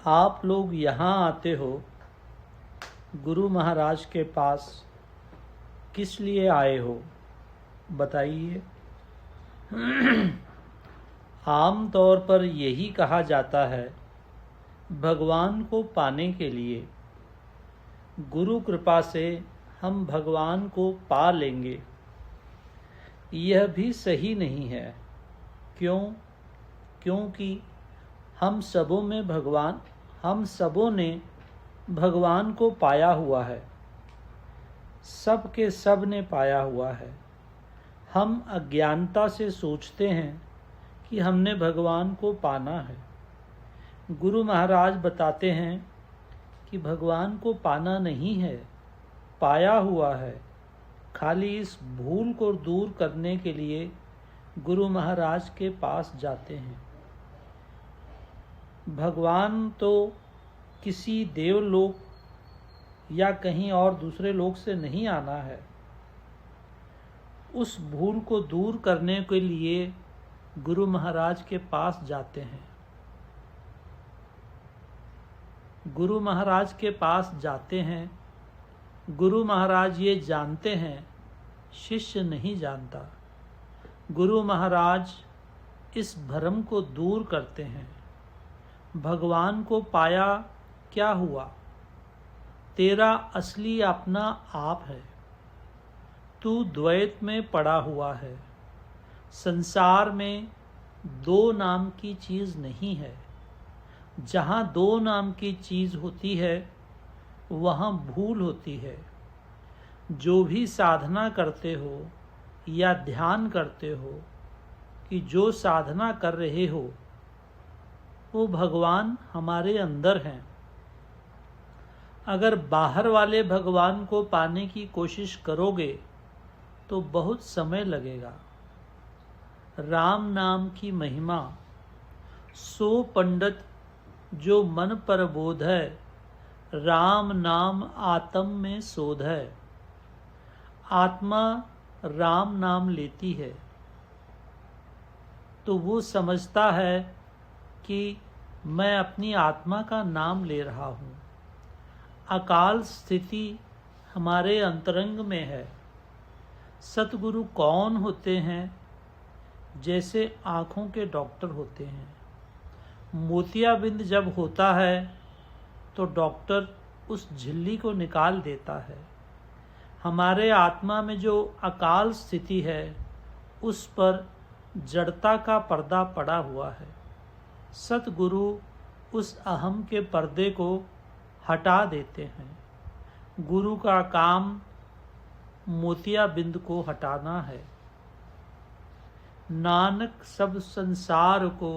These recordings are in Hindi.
आप लोग यहाँ आते हो गुरु महाराज के पास, किस लिए आए हो बताइए। आम तौर पर यही कहा जाता है, भगवान को पाने के लिए। गुरु कृपा से हम भगवान को पा लेंगे। यह भी सही नहीं है। क्यों? क्योंकि हम सबों ने भगवान को पाया हुआ है। सब के सब ने पाया हुआ है। हम अज्ञानता से सोचते हैं कि हमने भगवान को पाना है। गुरु महाराज बताते हैं कि भगवान को पाना नहीं है, पाया हुआ है। खाली इस भूल को दूर करने के लिए गुरु महाराज के पास जाते हैं। भगवान तो किसी देवलोक या कहीं और दूसरे लोक से नहीं आना है। उस भूल को दूर करने के लिए गुरु महाराज के पास जाते हैं। गुरु महाराज के पास जाते हैं। गुरु महाराज ये जानते हैं, शिष्य नहीं जानता। गुरु महाराज इस भ्रम को दूर करते हैं। भगवान को पाया क्या हुआ? तेरा असली अपना आप है। तू द्वैत में पड़ा हुआ है। संसार में दो नाम की चीज नहीं है। जहाँ दो नाम की चीज होती है वहाँ भूल होती है। जो भी साधना करते हो या ध्यान करते हो कि जो साधना कर रहे हो वो भगवान हमारे अंदर हैं। अगर बाहर वाले भगवान को पाने की कोशिश करोगे तो बहुत समय लगेगा। राम नाम की महिमा, सो पंडित जो मन पर बोध है, राम नाम आत्म में शोध है। आत्मा राम नाम लेती है तो वो समझता है कि मैं अपनी आत्मा का नाम ले रहा हूँ। अकाल स्थिति हमारे अंतरंग में है। सतगुरु कौन होते हैं? जैसे आँखों के डॉक्टर होते हैं। मोतियाबिंद जब होता है तो डॉक्टर उस झिल्ली को निकाल देता है। हमारे आत्मा में जो अकाल स्थिति है उस पर जड़ता का पर्दा पड़ा हुआ है। सतगुरु उस अहम के पर्दे को हटा देते हैं। गुरु का काम मोतियाबिंद को हटाना है। नानक सब संसार को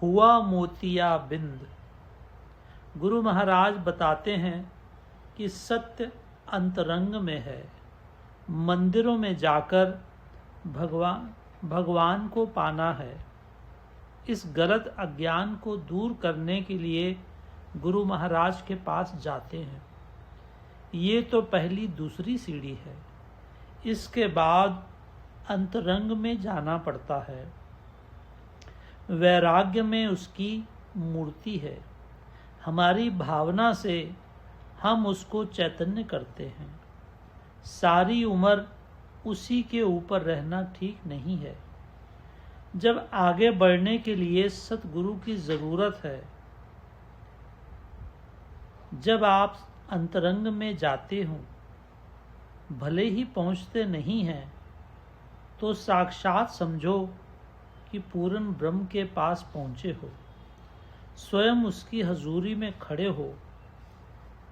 हुआ मोतियाबिंद। गुरु महाराज बताते हैं कि सत्य अंतरंग में है। मंदिरों में जाकर भगवान को पाना है। इस गलत अज्ञान को दूर करने के लिए गुरु महाराज के पास जाते हैं। ये तो पहली दूसरी सीढ़ी है। इसके बाद अंतरंग में जाना पड़ता है। वैराग्य में उसकी मूर्ति है। हमारी भावना से हम उसको चैतन्य करते हैं। सारी उम्र उसी के ऊपर रहना ठीक नहीं है। जब आगे बढ़ने के लिए सतगुरु की जरूरत है। जब आप अंतरंग में जाते हो, भले ही पहुंचते नहीं हैं, तो साक्षात समझो कि पूर्ण ब्रह्म के पास पहुंचे हो। स्वयं उसकी हजूरी में खड़े हो।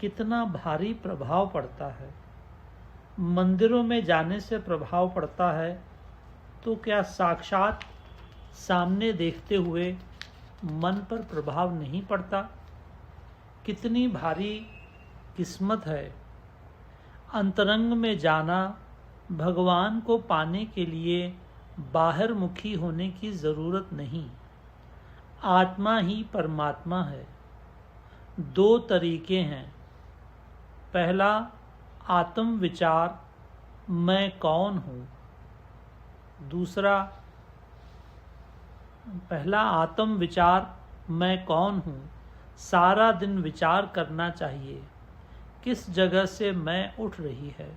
कितना भारी प्रभाव पड़ता है। मंदिरों में जाने से प्रभाव पड़ता है तो क्या साक्षात सामने देखते हुए मन पर प्रभाव नहीं पड़ता? कितनी भारी किस्मत है। अंतरंग में जाना, भगवान को पाने के लिए बाहर मुखी होने की जरूरत नहीं। आत्मा ही परमात्मा है। दो तरीके हैं। पहला आत्म विचार, मैं कौन हूँ। पहला आत्म विचार, मैं कौन हूँ। सारा दिन विचार करना चाहिए, किस जगह से मैं उठ रही है,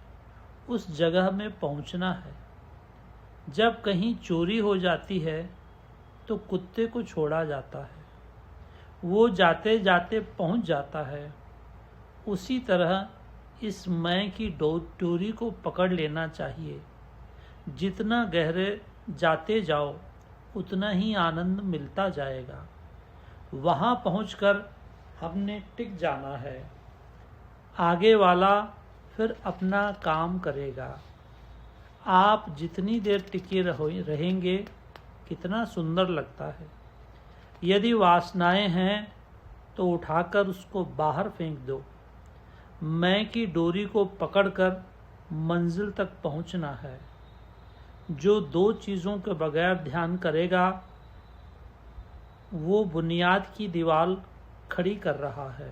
उस जगह में पहुंचना है। जब कहीं चोरी हो जाती है तो कुत्ते को छोड़ा जाता है, वो जाते जाते पहुंच जाता है। उसी तरह इस मैं की डोरी को पकड़ लेना चाहिए। जितना गहरे जाते जाओ उतना ही आनंद मिलता जाएगा। वहाँ पहुंचकर हमने टिक जाना है। आगे वाला फिर अपना काम करेगा। आप जितनी देर टिके रहेंगे कितना सुंदर लगता है। यदि वासनाएं हैं तो उठाकर उसको बाहर फेंक दो। मैं की डोरी को पकड़कर मंजिल तक पहुंचना है। जो दो चीज़ों के बगैर ध्यान करेगा वो बुनियाद की दीवार खड़ी कर रहा है।